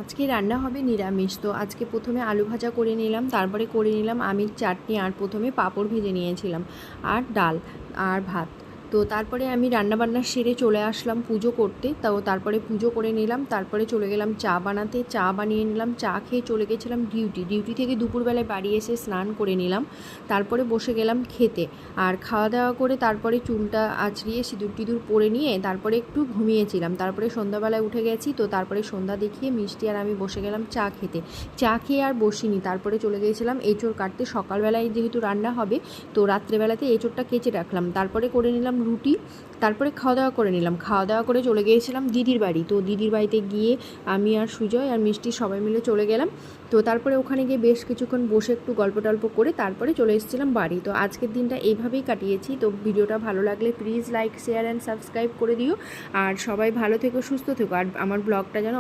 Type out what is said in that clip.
আজকে রান্না হবে নিরামিষ। তো আজকে প্রথমে আলু ভাজা করে নিলাম, তারপরে করে নিলাম আমিষ চাটনি, আর প্রথমে পাঁপড় ভেজে নিয়েছিলাম, আর ডাল আর ভাত। তো তারপরে আমি রান্নাবান্না সেরে চলে আসলাম পুজো করতে। তারপরে পুজো করে নিলাম, তারপরে চলে গেলাম চা বানাতে। চা বানিয়ে নিলাম, চা খেয়ে চলে গেছিলাম ডিউটি থেকে দুপুরবেলায় বাড়ি এসে স্নান করে নিলাম, তারপরে বসে গেলাম খেতে। আর খাওয়া দাওয়া করে তারপরে চুলটা আঁচড়িয়ে সিঁদুর টিঁদুর পরে নিয়ে তারপরে একটু ঘুমিয়েছিলাম। তারপরে সন্ধ্যাবেলায় উঠে গেছি, তো তারপরে সন্ধ্যা দেখিয়ে মিষ্টি আর আমি বসে গেলাম চা খেতে। চা খেয়ে আর বসিনি, তারপরে চলে গিয়েছিলাম এঁচোড় কাটতে। সকালবেলায় যেহেতু রান্না হবে, তো রাত্রেবেলাতে এঁচোড়টা কেচে রাখলাম। তারপরে করে নিলাম রুটি, তারপরে খাওয়া দাওয়া করে নিলাম। খাওয়া দাওয়া করে চলে গিয়েছিলাম দিদির বাড়ি। তো দিদির বাড়িতে গিয়ে আমি আর সুজয় আর মিষ্টি সবাই মিলে চলে গেলাম। তো তারপরে ওখানে গিয়ে বেশ কিছুক্ষণ বসে একটু গল্প টল্প করে তারপরে চলে এসেছিলাম বাড়ি। তো আজকের দিনটা এইভাবেই কাটিয়েছি। তো ভিডিওটা ভালো লাগলে please like, share and subscribe করে দিও। আর সবাই ভালো থেকো, সুস্থ থেকো, আর আমার ব্লগটা যেন